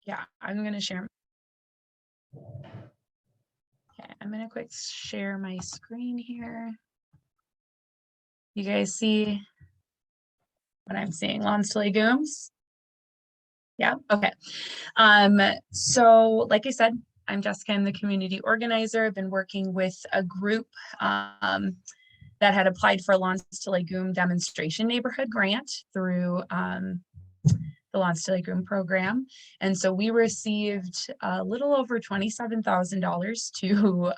Yeah, I'm gonna share. Okay, I'm gonna quick share my screen here. You guys see what I'm seeing? Lawns to legumes. Yeah. Okay. So like I said, I'm Jessica. I'm the community organizer. I've been working with a group that had applied for a Lawns to Legume demonstration neighborhood grant through the Lawns to Legume program. And so we received a little over $27,000 to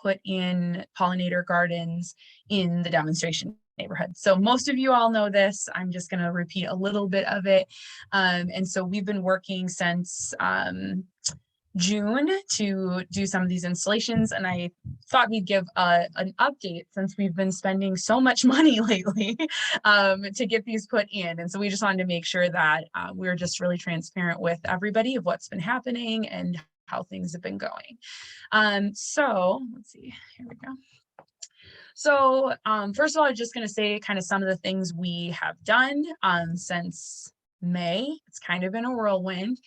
put in pollinator gardens in the demonstration neighborhood. So most of you all know this. I'm just going to repeat a little bit of it. And so we've been working since June to do some of these installations, and I thought we'd give an update since we've been spending so much money lately to get these put in. And so we just wanted to make sure that we're just really transparent with everybody of what's been happening and how things have been going. So let's see, here we go. So first of all, I'm just going to say kind of some of the things we have done since May. It's kind of been a whirlwind.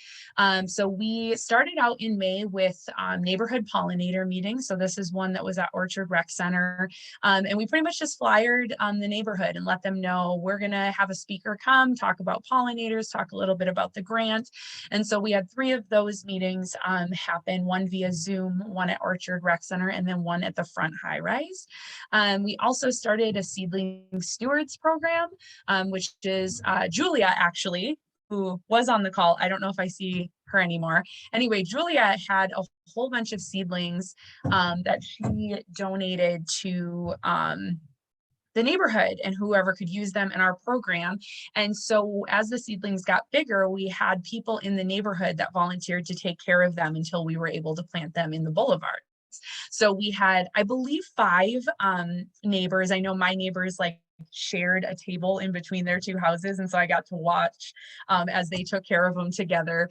So we started out in May with neighborhood pollinator meetings. So this is one that was at Orchard Rec Center. And we pretty much just flyered the neighborhood and let them know we're going to have a speaker come, talk about pollinators, talk a little bit about the grant. And so we had 3 of those meetings happen, one via Zoom, one at Orchard Rec Center, and then one at the front high rise. We also started a seedling stewards program, which is Julia actually, who was on the call. I don't know if I see her anymore. Anyway, Julia had a whole bunch of seedlings that she donated to the neighborhood and whoever could use them in our program. And so as the seedlings got bigger, we had people in the neighborhood that volunteered to take care of them until we were able to plant them in the boulevard. So we had, I believe, 5 neighbors. I know my neighbors like shared a table in between their 2 houses. And so I got to watch as they took care of them together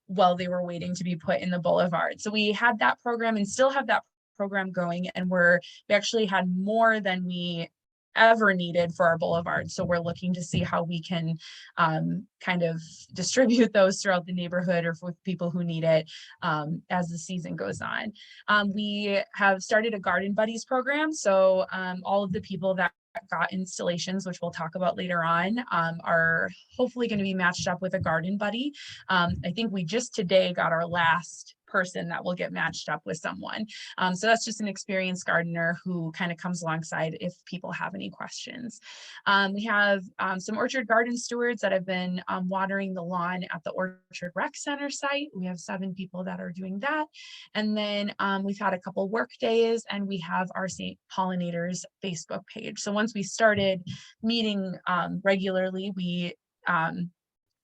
while they were waiting to be put in the boulevard. So we had that program and still have that program going. And we actually had more than we ever needed for our boulevard. So we're looking to see how we can kind of distribute those throughout the neighborhood or with people who need it as the season goes on. We have started a Garden Buddies program. So all of the people that got installations, which we'll talk about later on, are hopefully going to be matched up with a garden buddy. I think we just today got our last person that will get matched up with someone. So that's just an experienced gardener who kind of comes alongside if people have any questions. We have some orchard garden stewards that have been watering the lawn at the Orchard Rec Center site. We have 7 people that are doing that. And then we've had a couple work days, and we have our St. Pollinators Facebook page. So once we started meeting regularly, we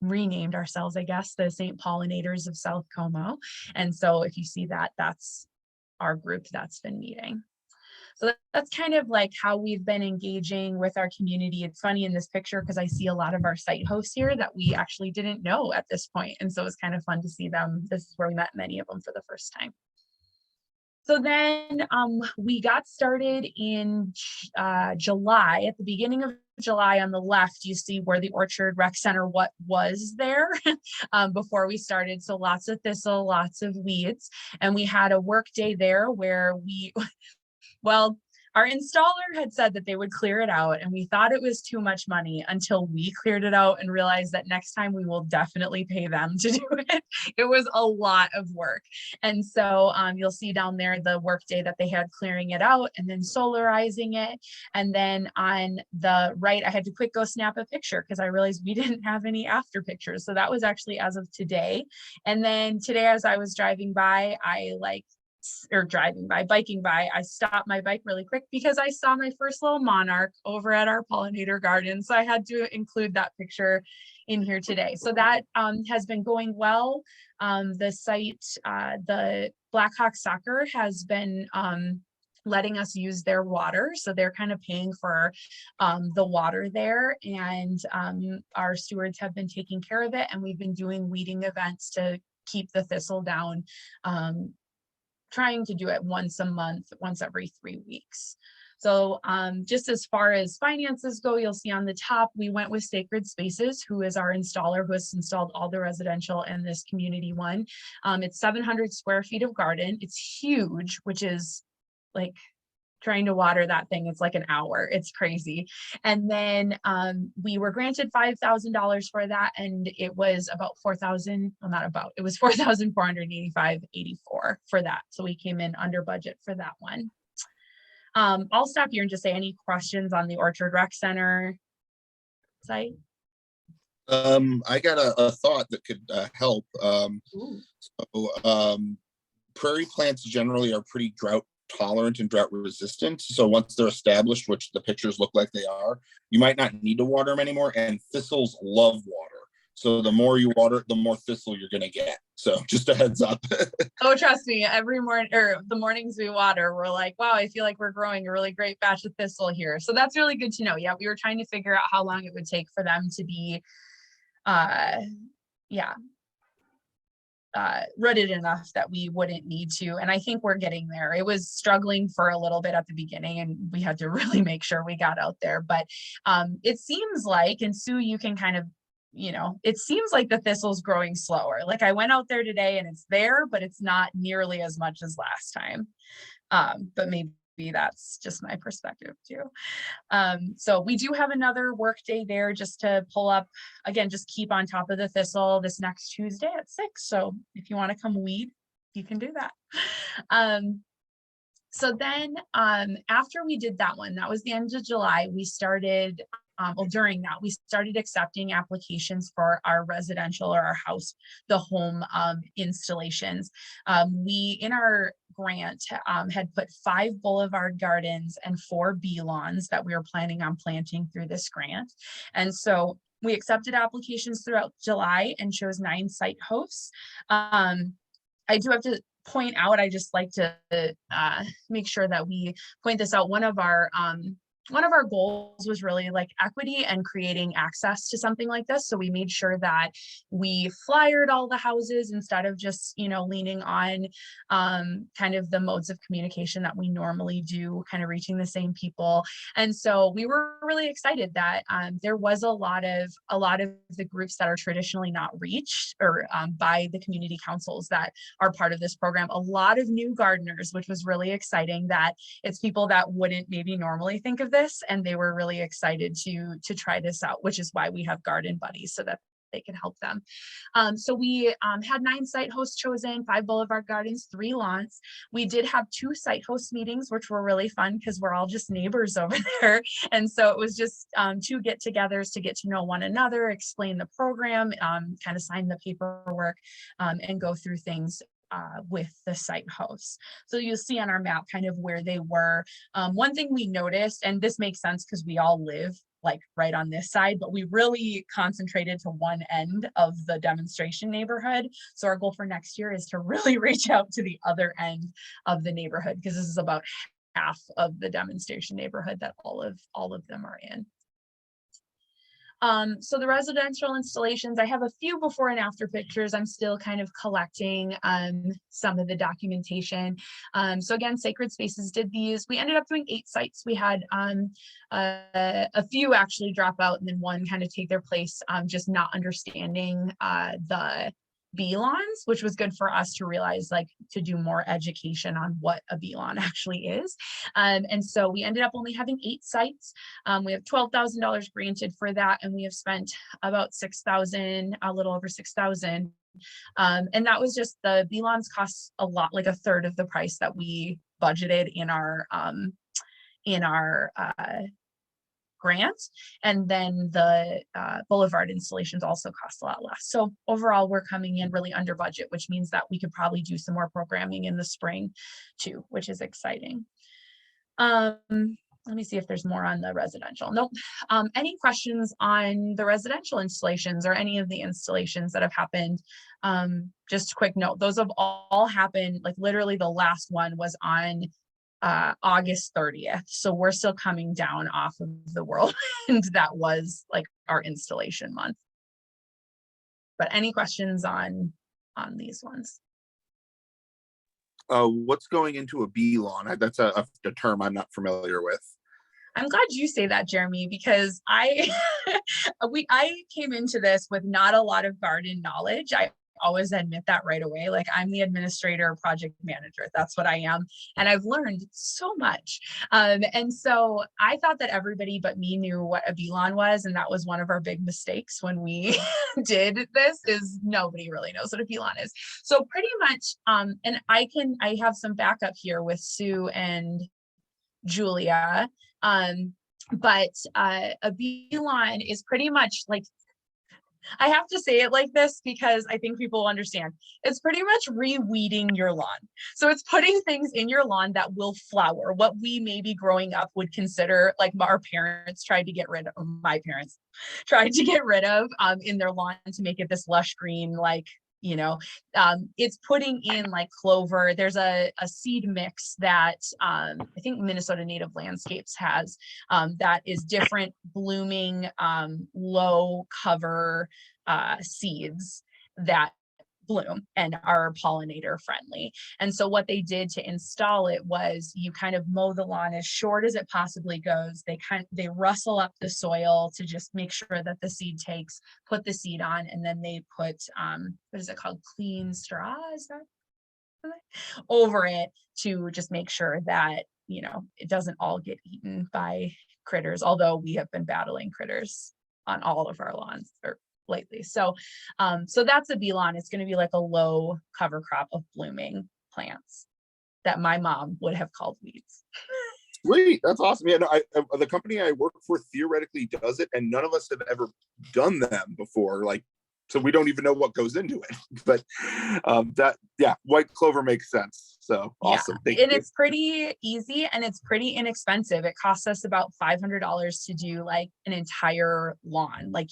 renamed ourselves, I guess, the St. Pollinators of South Como. And so if you see that, that's our group that's been meeting. So that's kind of like how we've been engaging with our community. It's funny in this picture because I see a lot of our site hosts here that we actually didn't know at this point. And so it's kind of fun to see them. This is where we met many of them for the first time. So then we got started in July. At the beginning of July on the left, you see where the Orchard Rec Center, what was there before we started. So lots of thistle, lots of weeds. And we had a work day there where well, our installer had said that they would clear it out, and we thought it was too much money until we cleared it out and realized that next time we will definitely pay them to do it. It was a lot of work. And so you'll see down there the work day that they had clearing it out and then solarizing it. And then on the right, I had to quick go snap a picture because I realized we didn't have any after pictures. So that was actually as of today. And then today, as I was driving by, biking by, I stopped my bike really quick because I saw my first little monarch over at our pollinator garden. So I had to include that picture in here today. So that has been going well. The site, the Blackhawk Soccer has been letting us use their water. So they're kind of paying for the water there. And our stewards have been taking care of it. And we've been doing weeding events to keep the thistle down trying to do it once a month, once every 3 weeks. So just as far as finances go, you'll see on the top, we went with Sacred Spaces, who is our installer, who has installed all the residential and this community one. It's 700 square feet of garden. It's huge, which is like trying to water that thing. It's like an hour. It's crazy. And then we were granted $5,000 for that. And it was about 4,000, well, not about, it was 4,485.84 for that. So we came in under budget for that one. I'll stop here and just say any questions on the Orchard Rec Center site. I got a thought that could help. Prairie plants generally are pretty drought tolerant and drought resistant. So once they're established, which the pictures look like they are, you might not need to water them anymore. And thistles love water. So the more you water, the more thistle you're going to get. So just a heads up. Oh, trust me, every morning or the mornings we water, we're like, wow, I feel like we're growing a really great batch of thistle here. So that's really good to know. Yeah, we were trying to figure out how long it would take for them to be, rooted enough that we wouldn't need to. And I think we're getting there. It was struggling for a little bit at the beginning and we had to really make sure we got out there. But it seems like, and Sue, you can kind of, it seems like the thistle's growing slower. Like I went out there today and it's there, but it's not nearly as much as last time. But maybe that's just my perspective too. So we do have another work day there just to pull up, again, just keep on top of the thistle this next Tuesday at 6. So if you want to come weed, you can do that. So then after we did that one, that was the end of July, we started, during that, we started accepting applications for our residential or our house, the home installations. We, in our grant, had put 5 boulevard gardens and 4 bee lawns that we were planning on planting through this grant. And so we accepted applications throughout July and chose 9 site hosts. I do have to point out, I just like to make sure that we point this out. One of our goals was really like equity and creating access to something like this. So we made sure that we flyered all the houses instead of just, leaning on kind of the modes of communication that we normally do, kind of reaching the same people. And so we were really excited that there was a lot of the groups that are traditionally not reached or by the community councils that are part of this program. A lot of new gardeners, which was really exciting, that it's people that wouldn't maybe normally think of this, and they were really excited to try this out, which is why we have garden buddies, so that they can help them. So we had 9 site hosts chosen, 5 boulevard gardens, 3 lawns. We did have 2 site host meetings, which were really fun because we're all just neighbors over there. And so it was just 2 get-togethers to get to know one another, explain the program, kind of sign the paperwork, and go through things with the site hosts. So you'll see on our map kind of where they were. One thing we noticed, and this makes sense because we all live like right on this side, but we really concentrated to one end of the demonstration neighborhood. So our goal for next year is to really reach out to the other end of the neighborhood, because this is about half of the demonstration neighborhood that all of them are in. So the residential installations, I have a few before and after pictures. I'm still kind of collecting some of the documentation. So again, Sacred Spaces did these. We ended up doing 8 sites. We had a few actually drop out and then 1 kind of take their place, just not understanding the bee lawns, which was good for us to realize, like, to do more education on what a bee lawn actually is. And so we ended up only having 8 sites. We have $12,000 granted for that, and we have spent about $6,000, a little over $6,000. And that was just, the bee lawns cost a lot, like a third of the price that we budgeted in our grant. And then the boulevard installations also cost a lot less. So overall, we're coming in really under budget, which means that we could probably do some more programming in the spring too, which is exciting. Let me see if there's more on the residential. Nope. Any questions on the residential installations or any of the installations that have happened? Just a quick note, those have all happened, like literally the last one was on August 30th. So we're still coming down off of the whirlwind that was like our installation month. But any questions on these ones? What's going into a bee lawn? That's a term I'm not familiar with. I'm glad you say that, Jeremy, because I I came into this with not a lot of garden knowledge. I always admit that right away. Like, I'm the administrator, project manager. That's what I am. And I've learned so much. And so I thought that everybody but me knew what a lawn was. And that was one of our big mistakes when we did this, is nobody really knows what a lawn is. So pretty much, and I have some backup here with Sue and Julia. But a lawn is pretty much like, I have to say it like this because I think people will understand. It's pretty much reweeding your lawn. So it's putting things in your lawn that will flower, what we maybe growing up would consider, like our parents tried to get rid of, my parents tried to get rid of in their lawn to make it this lush green, like, it's putting in like clover. There's a seed mix that I think Minnesota Native Landscapes has, that is different blooming, low cover seeds that bloom and are pollinator friendly. And so what they did to install it was, you kind of mow the lawn as short as it possibly goes. They rustle up the soil to just make sure that the seed takes, put the seed on, and then they put what is it called, clean straw, is that over it, to just make sure that it doesn't all get eaten by critters, although we have been battling critters on all of our lawns lately. So that's a bee lawn. It's going to be like a low cover crop of blooming plants that my mom would have called weeds. Sweet, that's awesome. Yeah, no, the company I work for theoretically does it, and none of us have ever done them before. Like, so we don't even know what goes into it. But white clover makes sense. So awesome. Yeah, and it's pretty easy and it's pretty inexpensive. It costs us about $500 to do like an entire lawn, like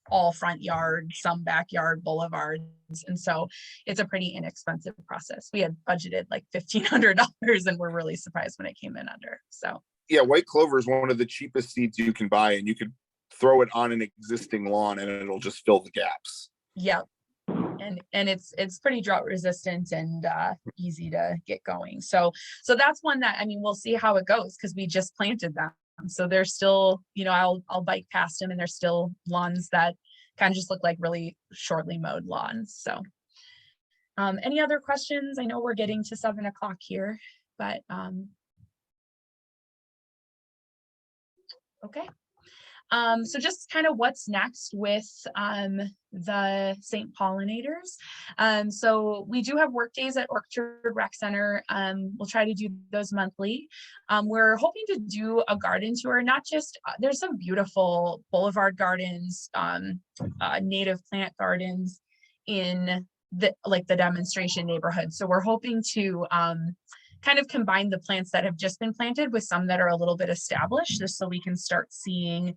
all front yard, some backyard, boulevards. And so it's a pretty inexpensive process. We had budgeted like $1,500 and we're really surprised when it came in under. So yeah, white clover is one of the cheapest seeds you can buy, and you could throw it on an existing lawn and it'll just fill the gaps. Yep. And it's pretty drought resistant and easy to get going. So that's one that, I mean, we'll see how it goes because we just planted them. So there's still, I'll bike past them and there's still lawns that kind of just look like really shortly mowed lawns. So any other questions? I know we're getting to 7 o'clock here, but okay. So just kind of what's next with the St. Pollinators. So we do have work days at Orchard Rec Center. We'll try to do those monthly. We're hoping to do a garden tour, not just, there's some beautiful boulevard gardens, native plant gardens in the demonstration neighborhood. So we're hoping to kind of combine the plants that have just been planted with some that are a little bit established, just so we can start seeing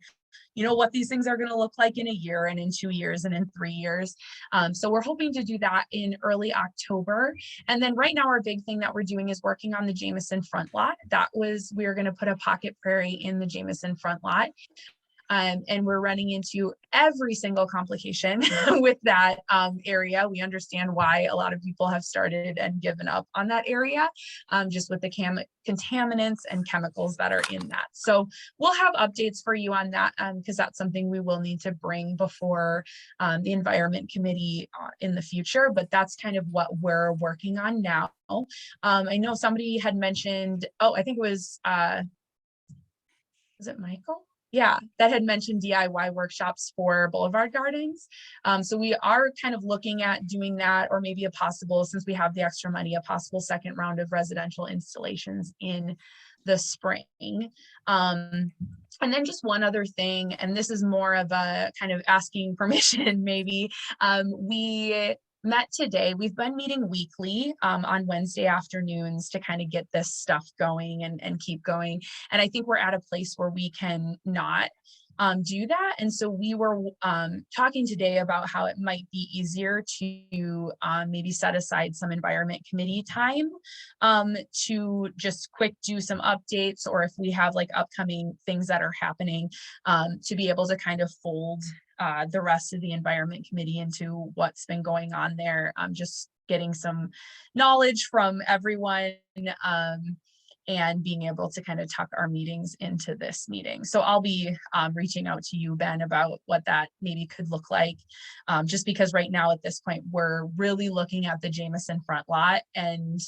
what these things are going to look like in a year and in 2 years and in 3 years. So we're hoping to do that in early October. And then right now our big thing that we're doing is working on the Jameson front lot. We are going to put a pocket prairie in the Jameson front lot. And we're running into every single complication with that area. We understand why a lot of people have started and given up on that area, just with the contaminants and chemicals that are in that. So we'll have updates for you on that because that's something we will need to bring before the Environment Committee in the future, but that's kind of what we're working on now. I know somebody had mentioned, I think it was it Michael? Yeah, that had mentioned DIY workshops for boulevard gardens. So we are kind of looking at doing that, or maybe a possible, since we have the extra money, a possible second round of residential installations in the spring. And then just one other thing, and this is more of a kind of asking permission, maybe. We met today. We've been meeting weekly on Wednesday afternoons to kind of get this stuff going and keep going. And I think we're at a place where we can not do that. And so we were talking today about how it might be easier to maybe set aside some Environment Committee time to just quick do some updates, or if we have like upcoming things that are happening, to be able to kind of fold the rest of the Environment Committee into what's been going on there, just getting some knowledge from everyone, and being able to kind of tuck our meetings into this meeting. So I'll be reaching out to you, Ben, about what that maybe could look like. Just because right now at this point, we're really looking at the Jameson front lot and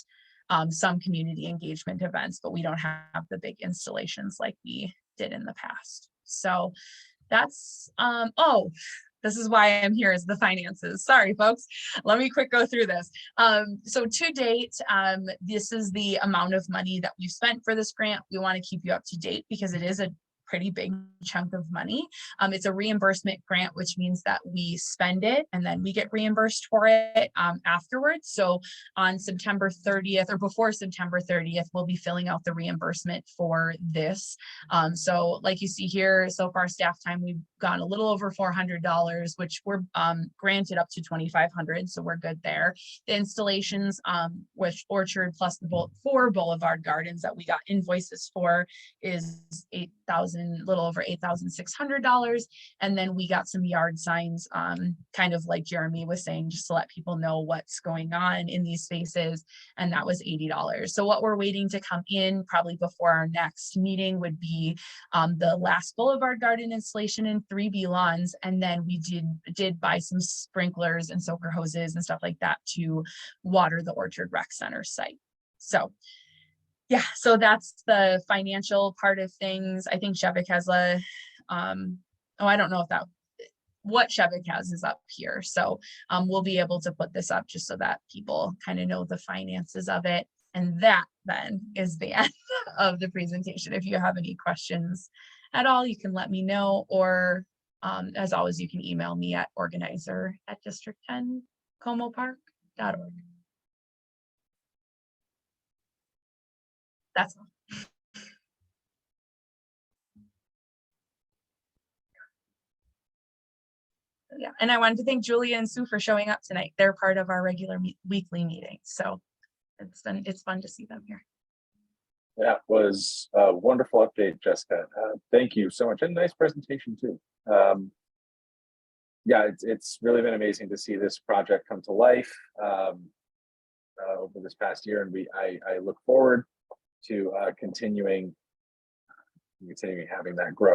some community engagement events, but we don't have the big installations like we did in the past. So that's, oh, this is why I'm here, is the finances. Sorry, folks. Let me quick go through this. So to date, this is the amount of money that we've spent for this grant. We want to keep you up to date because it is a pretty big chunk of money. It's a reimbursement grant, which means that we spend it and then we get reimbursed for it afterwards. So on September 30th or before September 30th, we'll be filling out the reimbursement for this. So like you see here, so far staff time, we've gone a little over $400, which we're granted up to $2,500. So we're good there. The installations, with Orchard plus the 4 Boulevard Gardens that we got invoices for is little over $8,600. And then we got some yard signs, kind of like Jeremy was saying, just to let people know what's going on in these spaces. And that was $80. So what we're waiting to come in probably before our next meeting would be the last Boulevard Garden installation in 3B lawns. And then we did buy some sprinklers and soaker hoses and stuff like that to water the Orchard Rec Center site. So yeah, so that's the financial part of things. I think Shevik has a, I don't know if what Shevik has is up here. So we'll be able to put this up just so that people kind of know the finances of it. And that then is the end of the presentation. If you have any questions at all, you can let me know, or as always, you can email me at organizer@district10comopark.org. That's all. Yeah, and I wanted to thank Julia and Sue for showing up tonight. They're part of our regular weekly meeting, so it's fun to see them here. That was a wonderful update, Jessica. Thank you so much, and nice presentation too. Yeah, it's really been amazing to see this project come to life over this past year, and I look forward to continuing having that grow.